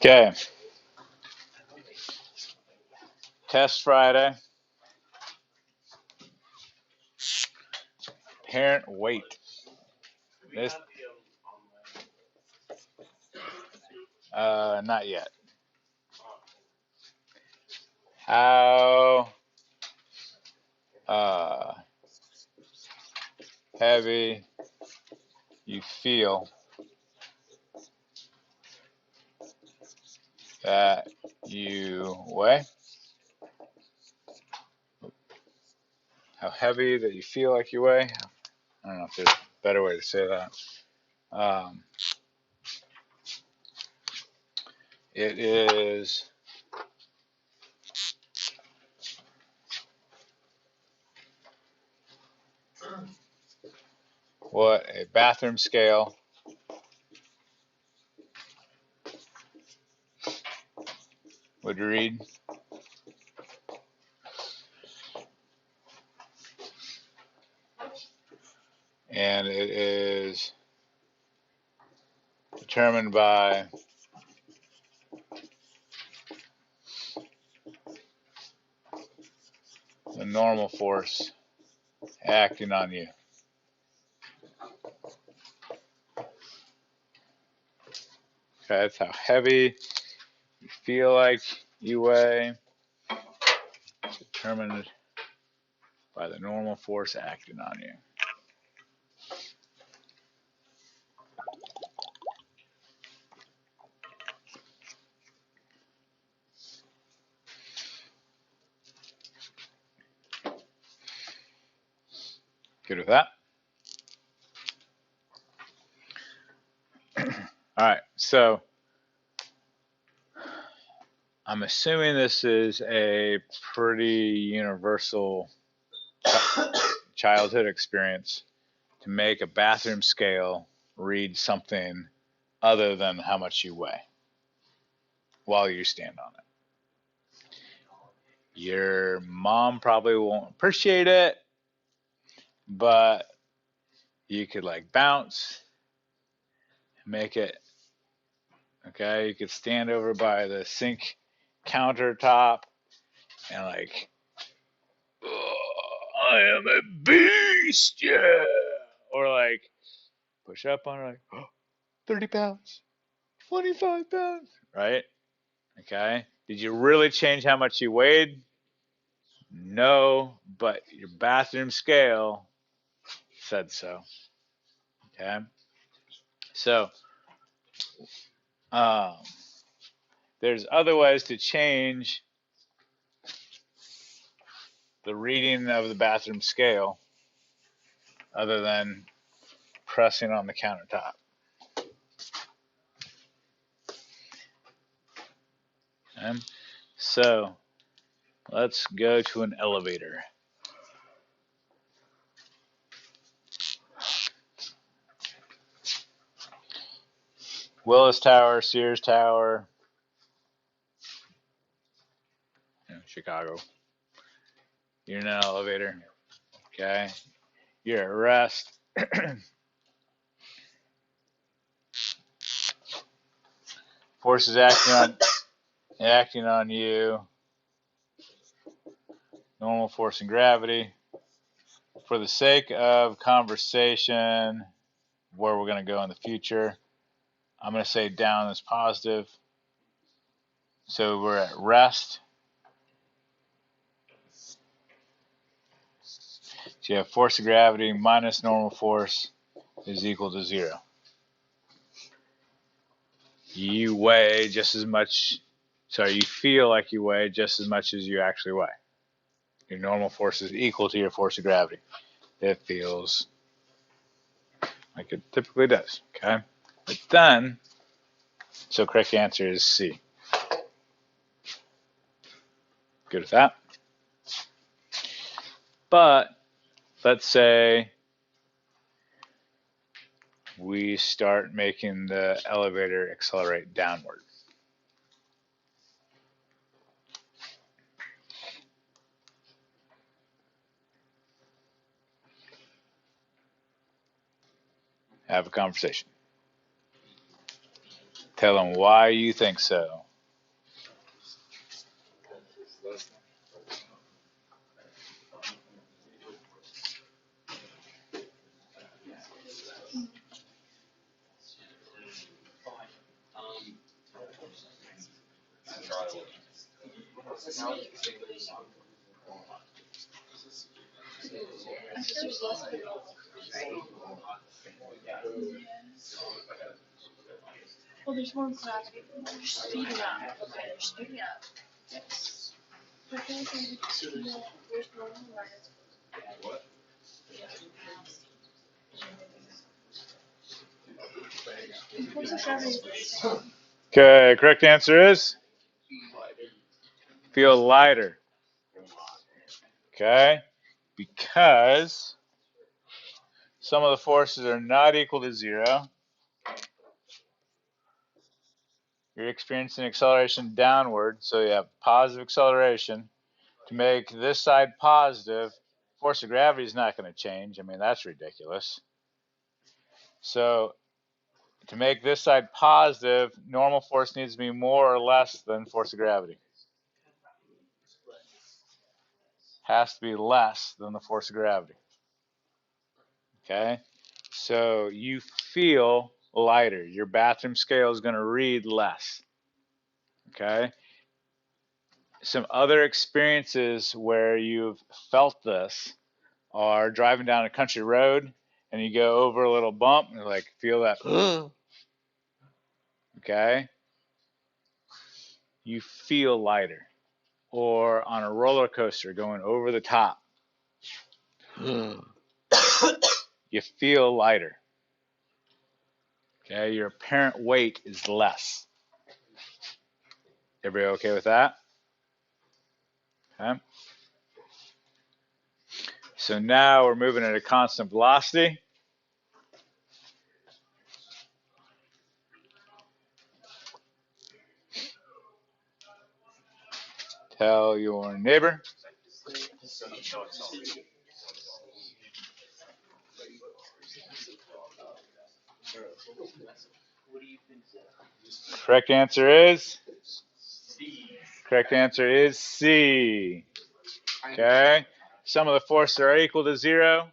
Okay, test Friday. Parent weight. This, not yet. How uh, heavy you feel that you weigh? How heavy that you feel like you weigh? I don't know if there's a better way to say that. Um, it is what a bathroom scale would read. And it is determined by the normal force acting on you. Okay, that's how heavy you feel like you weigh, determined by the normal force acting on you. Good with that? All right, so I'm assuming this is a pretty universal childhood experience to make a bathroom scale read something other than how much you weigh while you stand on it. Your mom probably won't appreciate it, but you could like bounce, make it, okay? You could stand over by the sink countertop and like, oh, I am a beast, yeah. Or like push up on it, like, oh, 30 pounds, 25 pounds, right? Okay. Did you really change how much you weighed? No, but your bathroom scale said so. Okay. So, um, there's other ways to change the reading of the bathroom scale other than pressing on the countertop. Okay? So, let's go to an elevator. Willis Tower, Sears Tower, Chicago. You're in an elevator. Okay. You're at rest. Forces acting on you. Normal force and gravity. For the sake of conversation, where we're going to go in the future, I'm going to say down is positive. So we're at rest. So you have force of gravity minus normal force is equal to 0. You weigh just as much, sorry, you feel like you weigh just as much as you actually weigh. Your normal force is equal to your force of gravity. It feels like it typically does, okay? But then, so correct answer is C. Good with that? But let's say we start making the elevator accelerate downward. Have a conversation. Tell them why you think so. Well, there's more gravity. You're speeding up. Okay, you're speeding up. Yes. But then there's no more. Okay, correct answer is feel lighter. Okay, because some of the forces are not equal to zero. You're experiencing acceleration downward, so you have positive acceleration. To make this side positive, force of gravity is not going to change. I mean, that's ridiculous. So to make this side positive, normal force needs to be more or less than force of gravity. Has to be less than the force of gravity. Okay? So you feel lighter. Your bathroom scale is going to read less. Okay? Some other experiences where you've felt this are driving down a country road and you go over a little bump and like feel that. Okay? You feel lighter. Or on a roller coaster going over the top. You feel lighter. Okay? Your apparent weight is less. Everybody okay with that? Okay. So now we're moving at a constant velocity. Tell your neighbor. Correct answer is C. Okay. Some of the forces are equal to zero.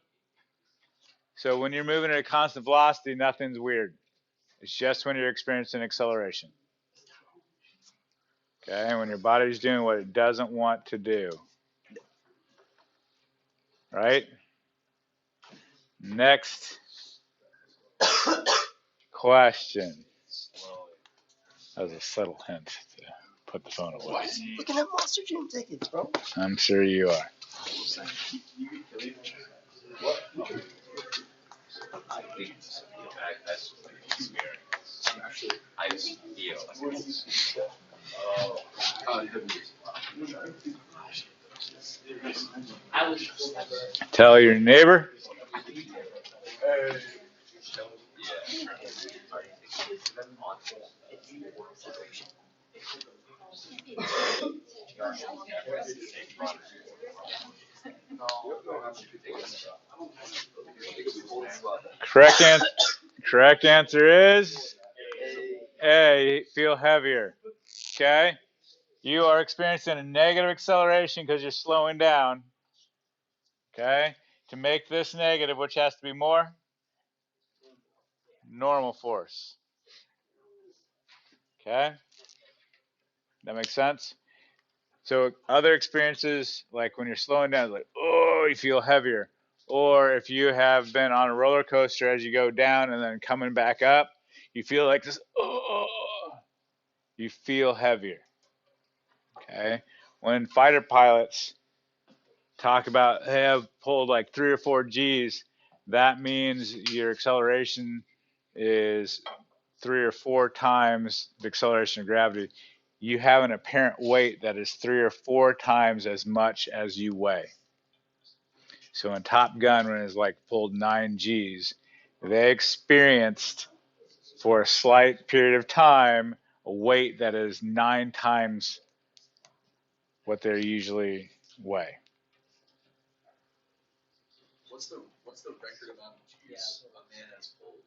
So when you're moving at a constant velocity, nothing's weird. It's just when you're experiencing acceleration. Okay, when your body's doing what it doesn't want to do. Right? Next question. That was a subtle hint to put the phone away. Looking at Monster Jam tickets, bro. I'm sure you are. Tell your neighbor. Correct answer is A. Feel heavier. Okay? You are experiencing a negative acceleration because you're slowing down. Okay? To make this negative, which has to be more? Normal force. Okay? That makes sense? So other experiences, like when you're slowing down, like, oh, you feel heavier. Or if you have been on a roller coaster as you go down and then coming back up, you feel like this, oh, you feel heavier. Okay? When fighter pilots talk about, hey, I've pulled like 3 or 4 G's, that means your acceleration is 3 or 4 times the acceleration of gravity. You have an apparent weight that is 3 or 4 times as much as you weigh. So in Top Gun, when it's like pulled 9 G's, they experienced for a slight period of time a weight that is 9 times what they usually weigh. What's the record amount of G's a man has pulled?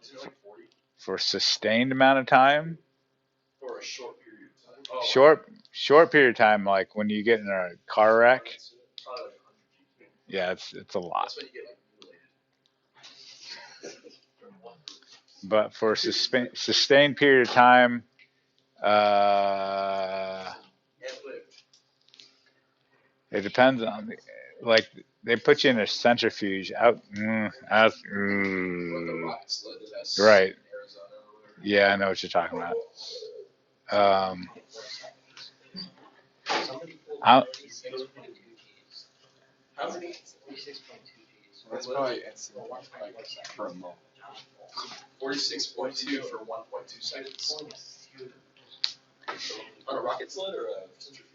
Is it like 40? for a sustained amount of time. For a short period of time. Oh, Short period of time, like when you get in a car wreck. probably like 100 Gs. Yeah, it's a lot. That's when you get like mutilated. But for a sustained period of time, uh, it depends on like they put you in a centrifuge out. Right. Yeah, I know what you're talking about. Out. That's probably like for a moment. 46.2 for 1.2 seconds. On a rocket sled or a centrifuge?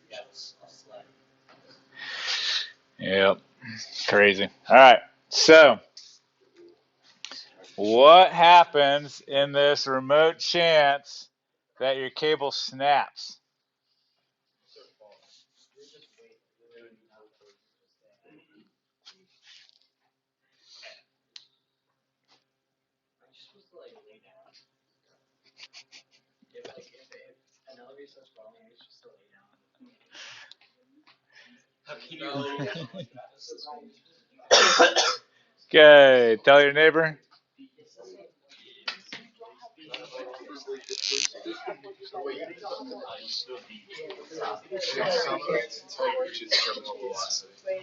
Yep. Crazy. All right. So, what happens in this remote chance that your cable snaps? Okay, tell your neighbor.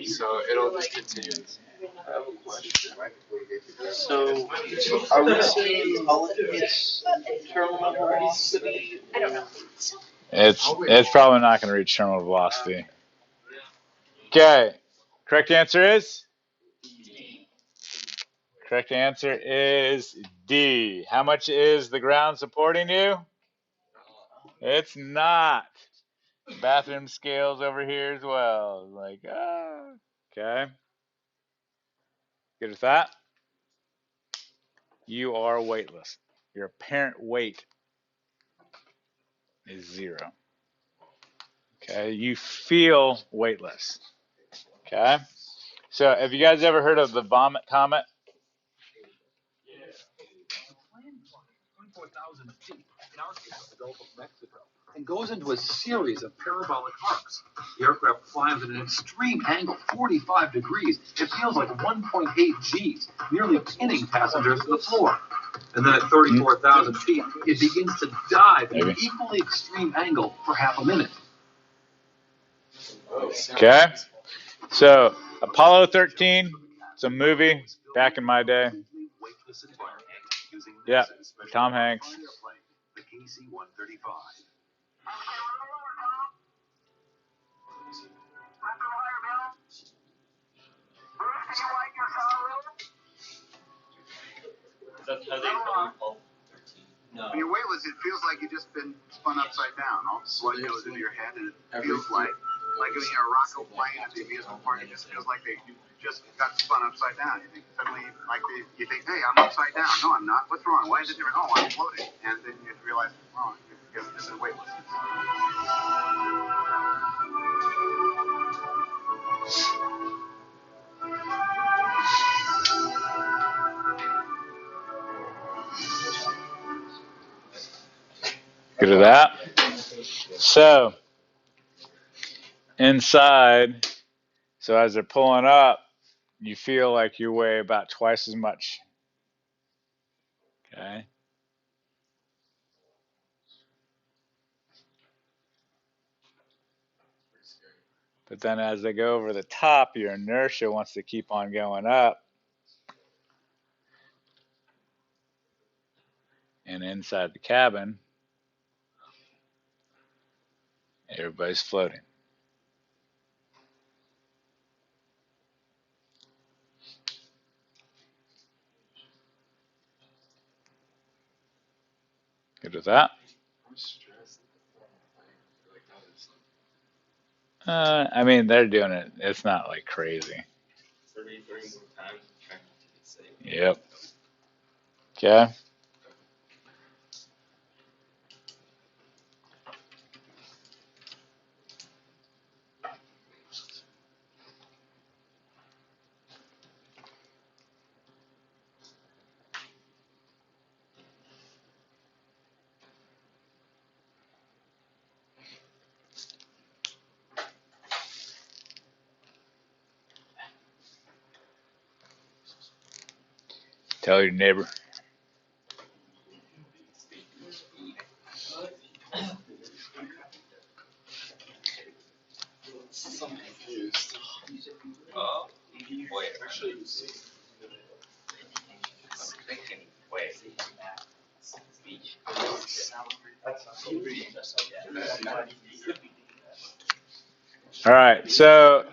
So it'll just continue. I have a question. So, are we saying it's terminal velocity? It's probably not going to reach terminal velocity. Okay, correct answer is? Correct answer is D. How much is the ground supporting you? It's not. Bathroom scales over here as well. Like, okay. Good with that? You are weightless. Your apparent weight is 0. Okay, you feel weightless. Okay, so have you guys ever heard of the vomit comet? 24,000 feet north of the Gulf of Mexico and goes into a series of parabolic arcs. The aircraft flies at an extreme angle, 45 degrees. It feels like 1.8 Gs, nearly pinning passengers to the floor. And then at 34,000 feet, it begins to dive at an equally extreme angle for half a minute. Okay, so Apollo 13, it's a movie back in my day. Yeah, Tom Hanks. The KC-135. When you're weightless, it feels like you've just been spun upside down. All the blood goes into your head, and it feels like when you're a Rocco playing at the amusement park, it just feels like they just got spun upside down. You think suddenly, you think, hey, I'm upside down. No, I'm not. What's wrong? Why is it different? Oh, I'm floating. And then you realize, oh, because this is weightless. Good at that. So inside, so as they're pulling up, you feel like you weigh about twice as much. Okay. But then as they go over the top, your inertia wants to keep on going up. And inside the cabin, everybody's floating. Good with that? I mean, they're doing it. It's not like crazy. 30 more times trying to get safe. Yep. Okay. Tell your neighbor. I'm confused. Wait, actually, I'm thinking, wait. All right, so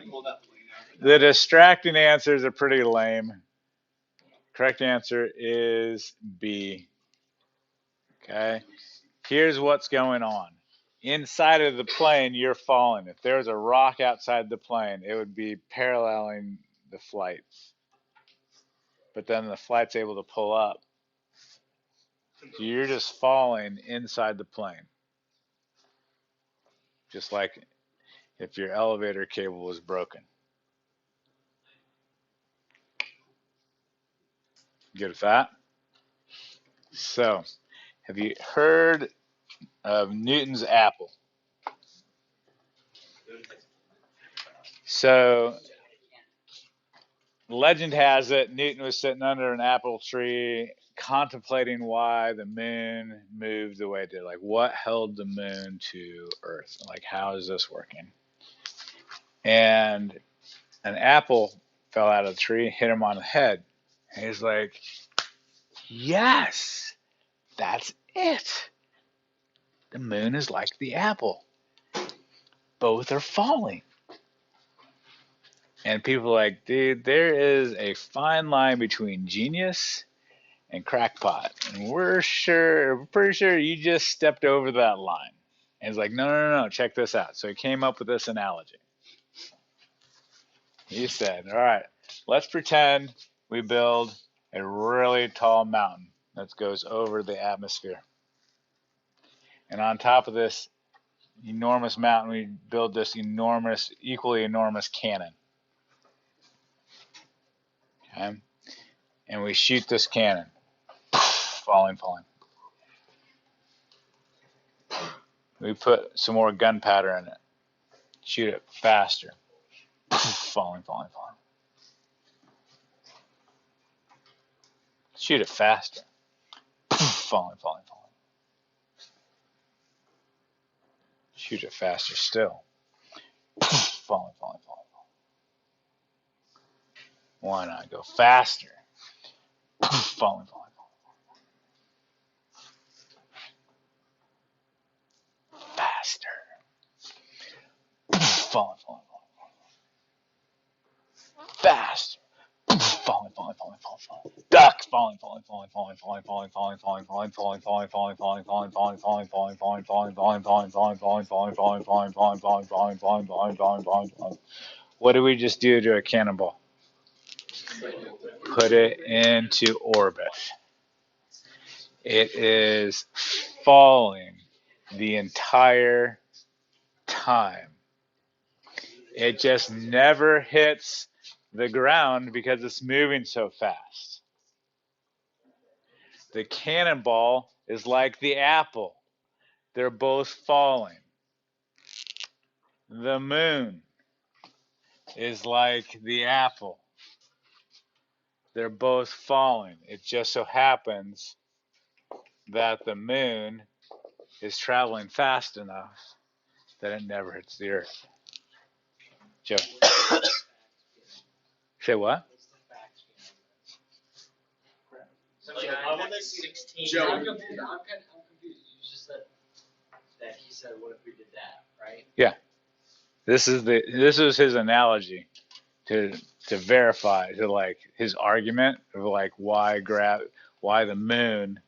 the distracting answers are pretty lame. Correct answer is B. Okay, here's what's going on. Inside of the plane, you're falling. If there's a rock outside the plane, it would be paralleling the flights. But then the flight's able to pull up. So you're just falling inside the plane. Just like if your elevator cable was broken. Good with that? So, have you heard of Newton's apple? So, legend has it Newton was sitting under an apple tree contemplating why the moon moved the way it did. Like, what held the moon to Earth? Like, how is this working? And an apple fell out of the tree, hit him on the head. And he's like, yes, that's it. The moon is like the apple. Both are falling. And people are like, dude, there is a fine line between genius and crackpot. And we're pretty sure you just stepped over that line. And he's like, no, check this out. So he came up with this analogy. He said, all right, let's pretend we build a really tall mountain that goes over the atmosphere. And on top of this enormous mountain, we build this equally enormous cannon. Okay? And we shoot this cannon. Falling. We put some more gunpowder in it. Shoot it faster. Falling. Shoot it faster. Falling. Shoot it faster still. Falling. Why not go faster? Falling. Faster. Falling. Faster. Falling. Duck. Falling. What did we just do to a cannonball? Put it into orbit. It is falling the entire time. It just never hits the ground because it's moving so fast. The cannonball is like the apple. They're both falling. The moon is like the apple. They're both falling. It just so happens that the moon is traveling fast enough that it never hits the earth. Joe. Say what? I'm confused. I'm confused. You just said that he said, "What if we did that?" Right? Yeah. This is his analogy to verify to like his argument of like why the moon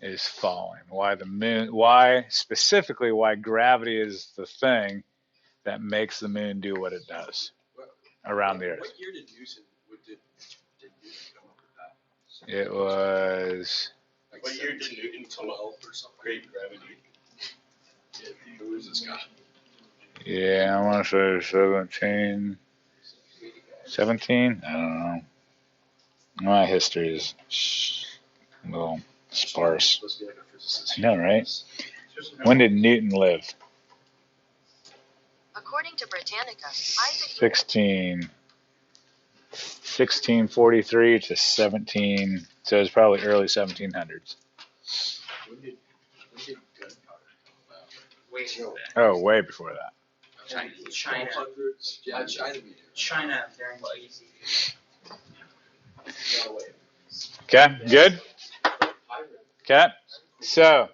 is falling, why specifically why gravity is the thing that makes the moon do what it does around the earth. What year did Newton come up with that? It was Like what year did Newton come up or something? Great gravity. Yeah, who is this guy? I want to say 17. I don't know. My history is a little sparse. I know, right? When did Newton live? According to Britannica, Isaac 16. 1643 to 17. So it's probably early 1700s. When did gunpowder come out? Way before that. Oh, way before that. China. 1200s? Yeah, China. China during what you see. No way. Okay, good. Okay, so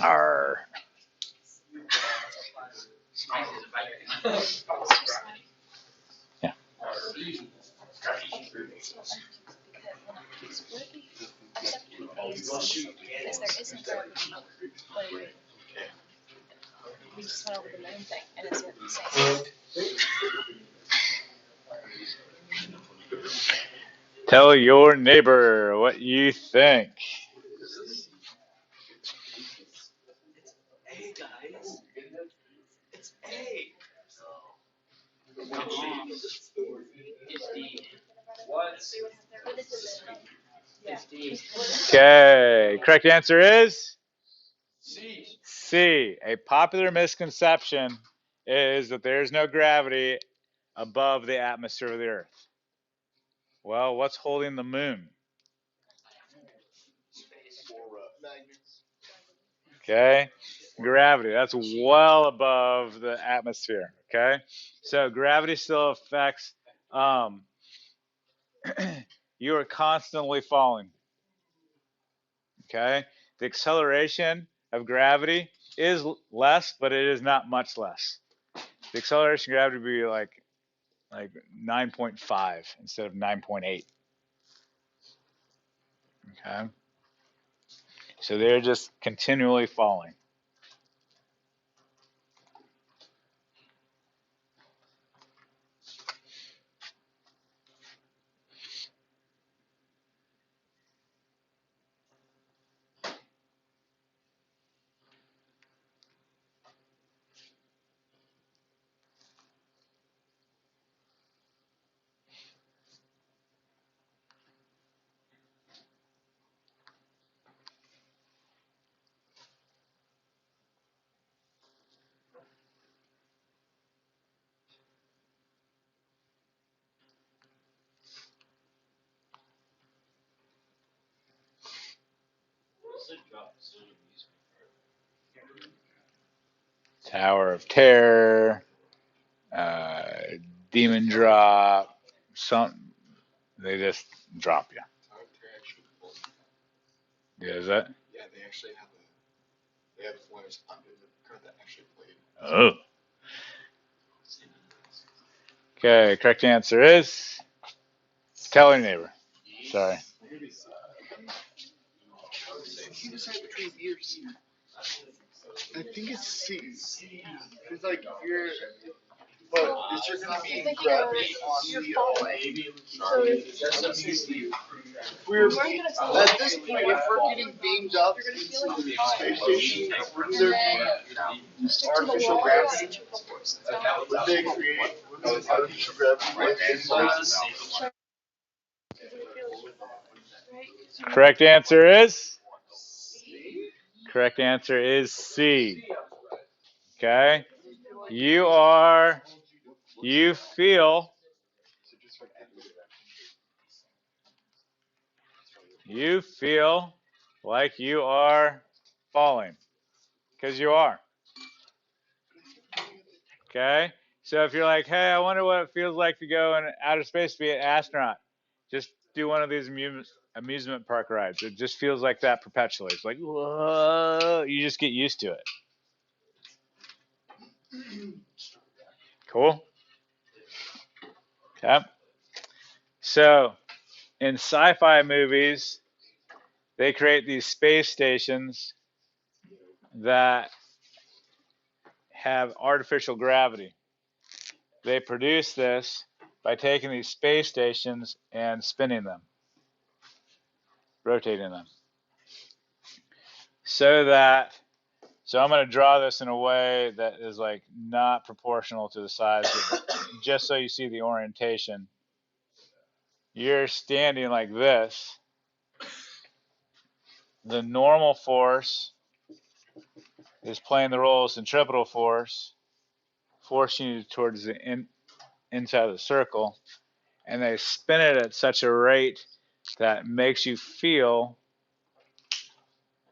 our yeah. Because there isn't gravity. Like, we just went over the moon thing, and it's the same. Tell your neighbor what you think. Hey guys, it's A. Okay, correct answer is C. C. A popular misconception is that there's no gravity above the atmosphere of the Earth. Well, what's holding the moon? Okay, gravity. That's well above the atmosphere. Okay, so gravity still affects. You are constantly falling. Okay, the acceleration of gravity is less, but it is not much less. The acceleration of gravity would be like 9.5 instead of 9.8. Okay, so they're just continually falling. Tower of Terror, Demon Drop, they just drop you. Yeah, is that? Yeah, they actually have flyers under the car that actually played. Oh. Okay, correct answer is tell your neighbor. Sorry. He decided between B or C. I think it's C. It's like you're, but is there gonna be gravity on You're the falling. We're at this point, if we're getting beamed up into the space station, wouldn't there be artificial gravity? Would they create artificial gravity like exercises? Correct answer is? Correct answer is C. Okay. You feel like you are falling because you are. Okay. So if you're like, hey, I wonder what it feels like to go in outer space to be an astronaut, just do one of these amusement park rides. It just feels like that perpetually. It's like, whoa, you just get used to it. Cool. Okay. So in sci-fi movies, they create these space stations that have artificial gravity. They produce this by taking these space stations and spinning them, rotating them. So I'm going to draw this in a way that is like not proportional to the size, just so you see the orientation. You're standing like this. The normal force is playing the role of centripetal force, forcing you towards the inside of the circle, and they spin it at such a rate that makes you feel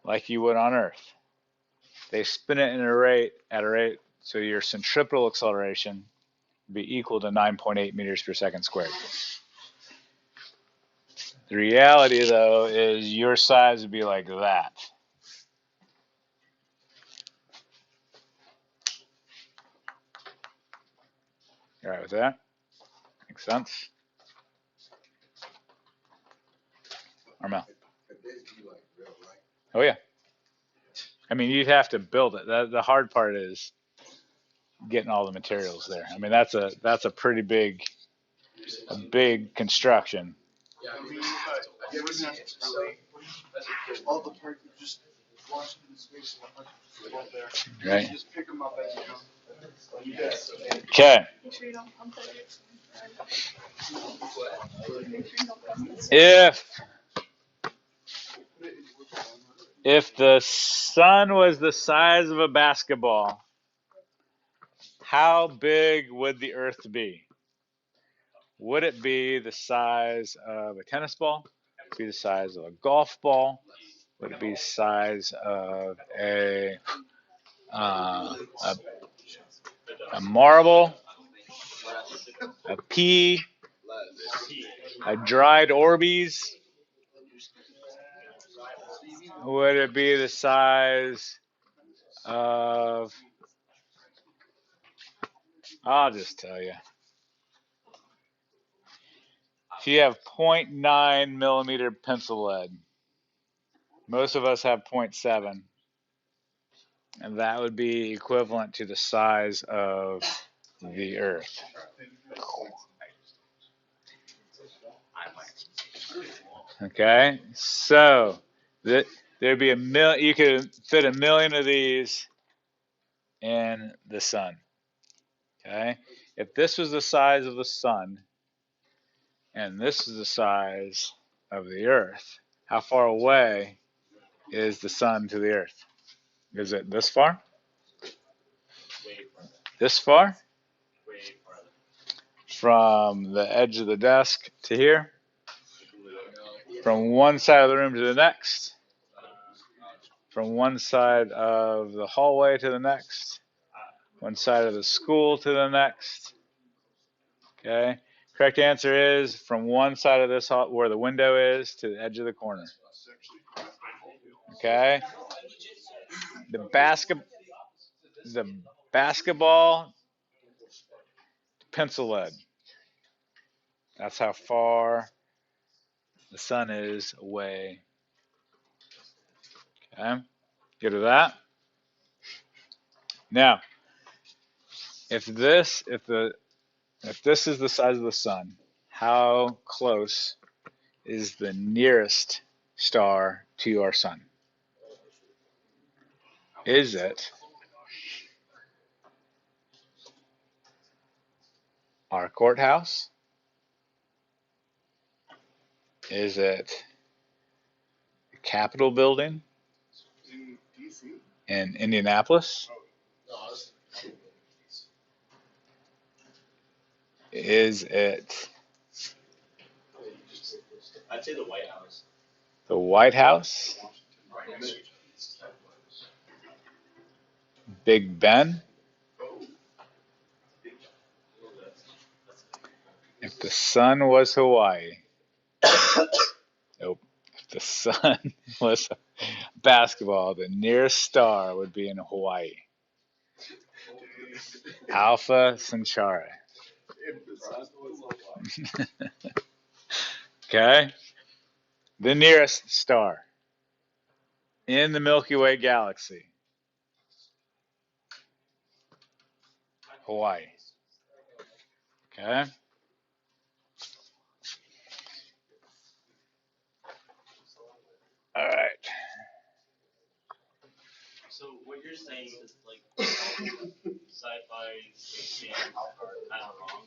like you would on Earth. They spin it at a rate so your centripetal acceleration would be equal to 9.8 meters per second squared. The reality, though, is your size would be like that. You all right with that? Makes sense? Armel. Oh, yeah. I mean, you'd have to build it. The hard part is getting all the materials there. I mean, that's a pretty big construction. Yeah, I mean, it wouldn't have to really, all the parts you just launch into space there. Right. Just pick them up as you go. Okay. Make sure you don't pump it. Make sure you don't pump it. If the sun was the size of a basketball, how big would the Earth be? Would it be the size of a tennis ball? Would it be the size of a golf ball? Would it be the size of a marble, a pea, a dried Orbeez? Would it be the size of, I'll just tell you. If you have 0.9 millimeter pencil lead, most of us have 0.7, and that would be equivalent to the size of the Earth. Okay, so there'd be you could fit 1 million of these in the sun. Okay, if this was the size of the sun, and this is the size of the Earth, how far away is the sun to the Earth? Is it this far? This far? From the edge of the desk to here? From one side of the room to the next? From one side of the hallway to the next? One side of the school to the next? Okay. Correct answer is from one side of this hall where the window is to the edge of the corner. Okay. The basketball pencil lead. That's how far the sun is away. Okay. Get to that. Now, if this is the size of the sun, how close is the nearest star to our sun? Is it our courthouse? Is it the Capitol building in Indianapolis? Is it I'd say the White House. the White House? Big Ben? If the sun was Hawaii. Nope. If the sun was basketball, the nearest star would be in Hawaii. Alpha Centauri. Okay? The nearest star in the Milky Way galaxy. Hawaii. Okay? you're saying is like sci-fi space jam are kind of wrong.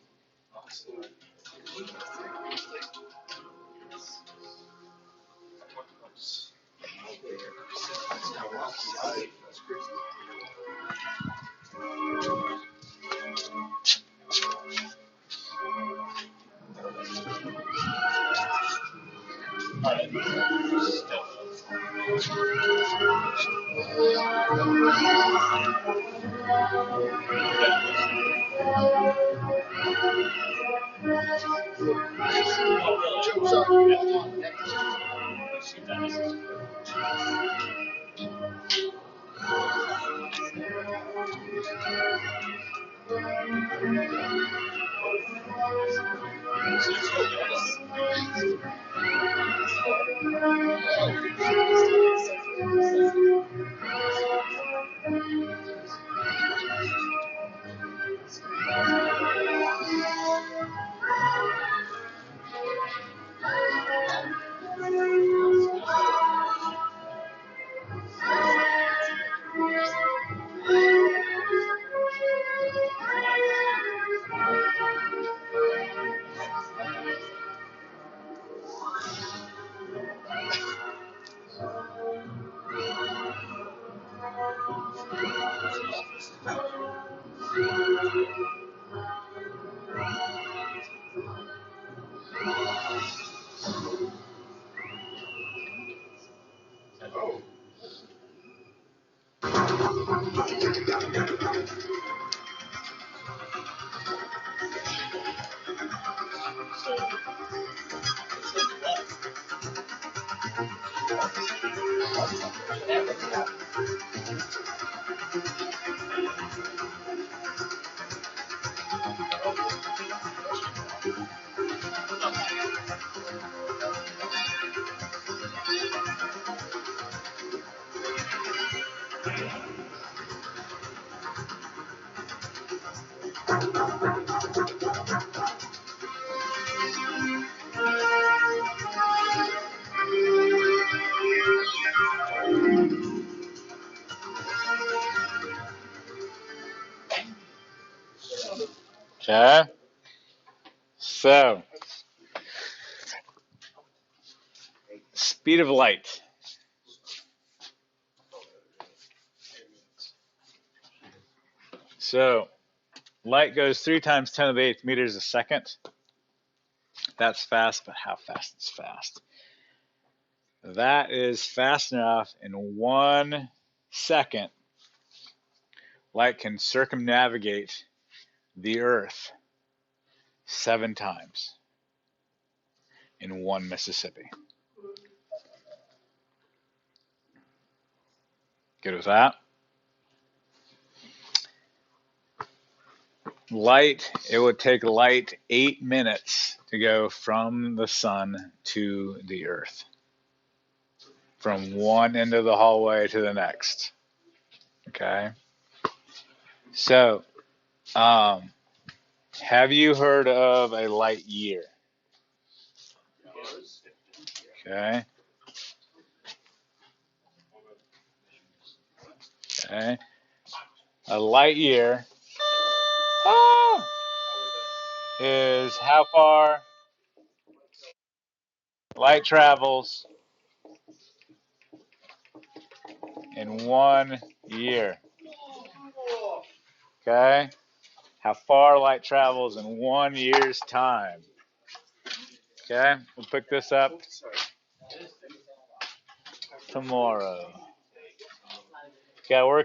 Okay. So, speed of light. So, light goes 3 times 10 to the 8th meters a second. That's fast, but how fast is fast? That is fast enough in 1 second. Light can circumnavigate the Earth 7 times in 1 Mississippi. Good with that? Light, it would take light 8 minutes to go from the sun to the Earth, from one end of the hallway to the next. Okay? So, have you heard of a light year? Okay. Okay. A light year is how far light travels in 1 year. Okay? How far light travels in 1 year's time. Okay? We'll pick this up tomorrow. Okay, we're